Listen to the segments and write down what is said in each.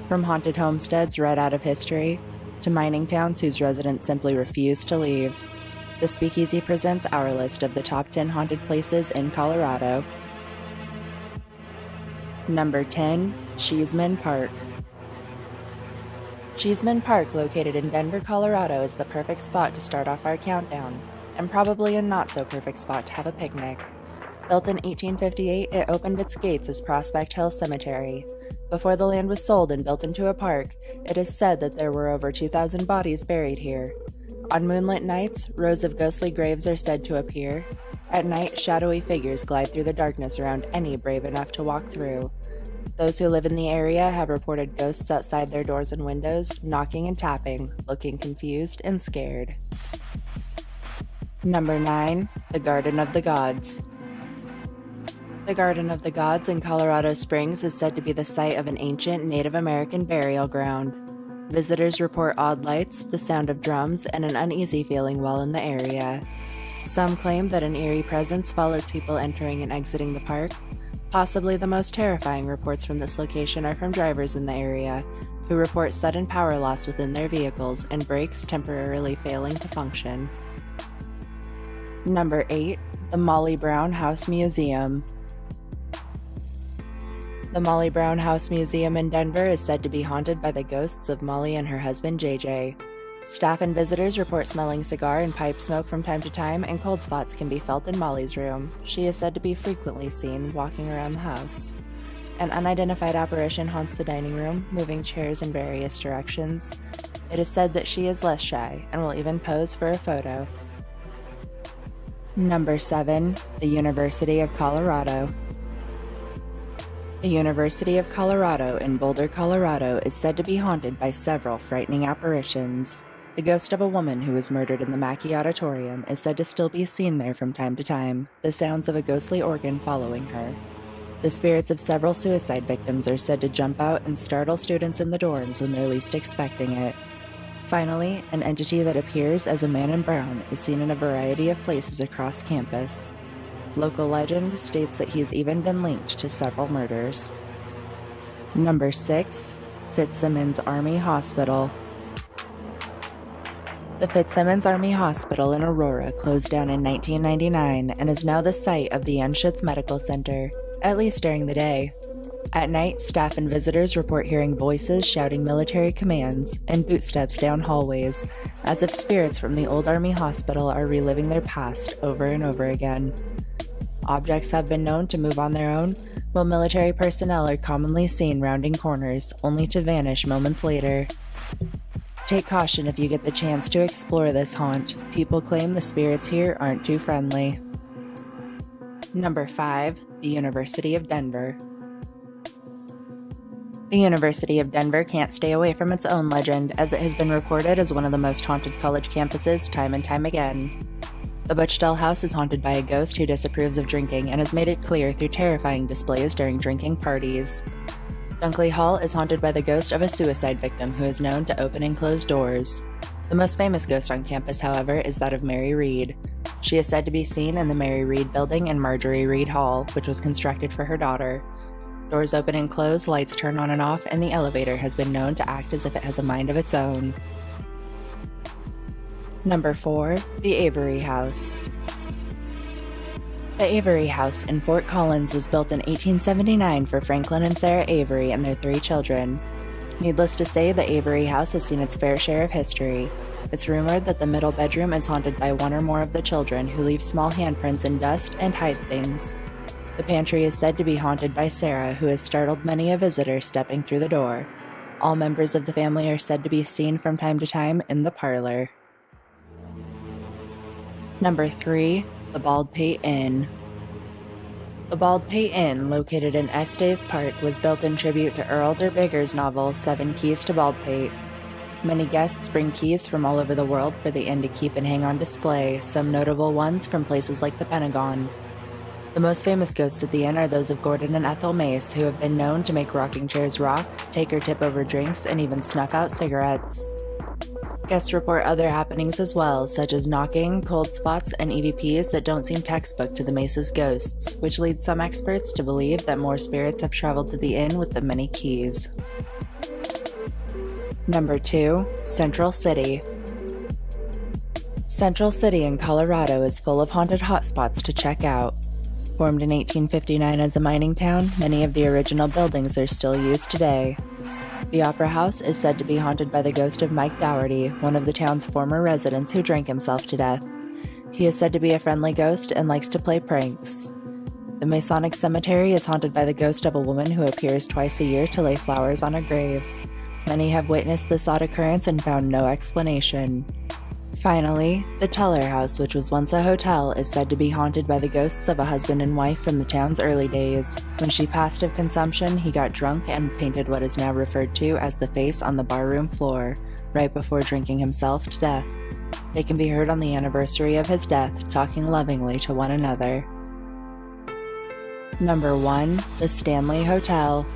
From haunted homesteads read out of history, to mining towns whose residents simply refuse to leave, the Speakeasy presents our list of the top 10 haunted places in Colorado. Number 10. Cheeseman Park. Cheeseman Park, located in Denver, Colorado, is the perfect spot to start off our countdown, and probably a not-so-perfect spot to have a picnic. Built in 1858, it opened its gates as Prospect Hill Cemetery. Before the land was sold and built into a park, it is said that there were over 2,000 bodies buried here. On moonlit nights, rows of ghostly graves are said to appear. At night, shadowy figures glide through the darkness around any brave enough to walk through. Those who live in the area have reported ghosts outside their doors and windows, knocking and tapping, looking confused and scared. Number 9. The Garden of the Gods. The Garden of the Gods in Colorado Springs is said to be the site of an ancient Native American burial ground. Visitors report odd lights, the sound of drums, and an uneasy feeling while in the area. Some claim that an eerie presence follows people entering and exiting the park. Possibly the most terrifying reports from this location are from drivers in the area, who report sudden power loss within their vehicles and brakes temporarily failing to function. Number 8. The Molly Brown House Museum. The Molly Brown House Museum in Denver is said to be haunted by the ghosts of Molly and her husband JJ. Staff and visitors report smelling cigar and pipe smoke from time to time, and cold spots can be felt in Molly's room. She is said to be frequently seen walking around the house. An unidentified apparition haunts the dining room, moving chairs in various directions. It is said that she is less shy and will even pose for a photo. Number 7. The University of Colorado. The University of Colorado in Boulder, Colorado is said to be haunted by several frightening apparitions. The ghost of a woman who was murdered in the Mackey Auditorium is said to still be seen there from time to time, the sounds of a ghostly organ following her. The spirits of several suicide victims are said to jump out and startle students in the dorms when they're least expecting it. Finally, an entity that appears as a man in brown is seen in a variety of places across campus. Local legend states that he's even been linked to several murders. Number 6. Fitzsimmons Army Hospital. The Fitzsimmons Army Hospital in Aurora closed down in 1999 and is now the site of the Anschutz Medical Center, at least during the day. At night, staff and visitors report hearing voices shouting military commands and bootsteps down hallways, as if spirits from the old Army hospital are reliving their past over and over again. Objects have been known to move on their own, while military personnel are commonly seen rounding corners, only to vanish moments later. Take caution if you get the chance to explore this haunt. People claim the spirits here aren't too friendly. Number 5. The University of Denver. The University of Denver can't stay away from its own legend, as it has been reported as one of the most haunted college campuses time and time again. The Butchdell House is haunted by a ghost who disapproves of drinking and has made it clear through terrifying displays during drinking parties. Dunkley Hall is haunted by the ghost of a suicide victim who is known to open and close doors. The most famous ghost on campus, however, is that of Mary Reed. She is said to be seen in the Mary Reed Building in Marjorie Reed Hall, which was constructed for her daughter. Doors open and close, lights turn on and off, and the elevator has been known to act as if it has a mind of its own. Number 4. The Avery House. The Avery House in Fort Collins was built in 1879 for Franklin and Sarah Avery and their 3 children. Needless to say, the Avery House has seen its fair share of history. It's rumored that the middle bedroom is haunted by one or more of the children who leave small handprints in dust and hide things. The pantry is said to be haunted by Sarah, who has startled many a visitor stepping through the door. All members of the family are said to be seen from time to time in the parlor. Number 3. The Baldpate Inn. The Baldpate Inn, located in Estes Park, was built in tribute to Earl Derbigger's novel 7 Keys to Baldpate. Many guests bring keys from all over the world for the inn to keep and hang on display, some notable ones from places like the Pentagon. The most famous ghosts at the inn are those of Gordon and Ethel Mace, who have been known to make rocking chairs rock, take or tip over drinks, and even snuff out cigarettes. Guests report other happenings as well, such as knocking, cold spots, and EVPs that don't seem textbook to the Mace's ghosts, which leads some experts to believe that more spirits have traveled to the inn with the many keys. Number 2. Central City. Central City in Colorado is full of haunted hotspots to check out. Formed in 1859 as a mining town, many of the original buildings are still used today. The Opera House is said to be haunted by the ghost of Mike Dougherty, one of the town's former residents who drank himself to death. He is said to be a friendly ghost and likes to play pranks. The Masonic Cemetery is haunted by the ghost of a woman who appears twice a year to lay flowers on a grave. Many have witnessed this odd occurrence and found no explanation. Finally, the Teller House, which was once a hotel, is said to be haunted by the ghosts of a husband and wife from the town's early days. When she passed of consumption, he got drunk and painted what is now referred to as the face on the barroom floor, right before drinking himself to death. They can be heard on the anniversary of his death, talking lovingly to one another. Number 1. The Stanley Hotel.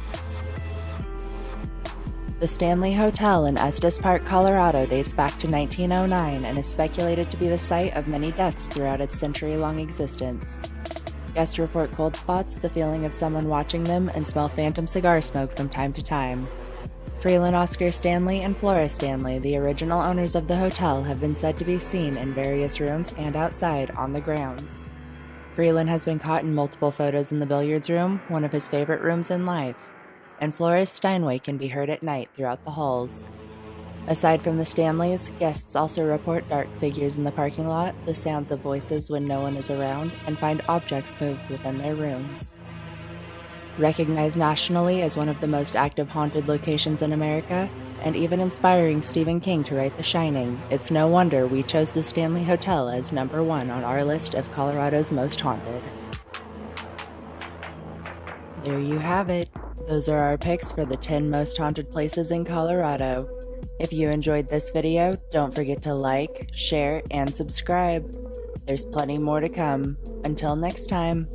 The Stanley Hotel in Estes Park, Colorado dates back to 1909 and is speculated to be the site of many deaths throughout its century-long existence. Guests report cold spots, the feeling of someone watching them, and smell phantom cigar smoke from time to time. Freeland Oscar Stanley and Flora Stanley, the original owners of the hotel, have been said to be seen in various rooms and outside on the grounds. Freeland has been caught in multiple photos in the billiards room, one of his favorite rooms in life, and Flora's Steinway can be heard at night throughout the halls. Aside from the Stanleys, guests also report dark figures in the parking lot, the sounds of voices when no one is around, and find objects moved within their rooms. Recognized nationally as one of the most active haunted locations in America, and even inspiring Stephen King to write The Shining, it's no wonder we chose the Stanley Hotel as number 1 on our list of Colorado's most haunted. There you have it. Those are our picks for the 10 most haunted places in Colorado. If you enjoyed this video, don't forget to like, share, and subscribe. There's plenty more to come. Until next time.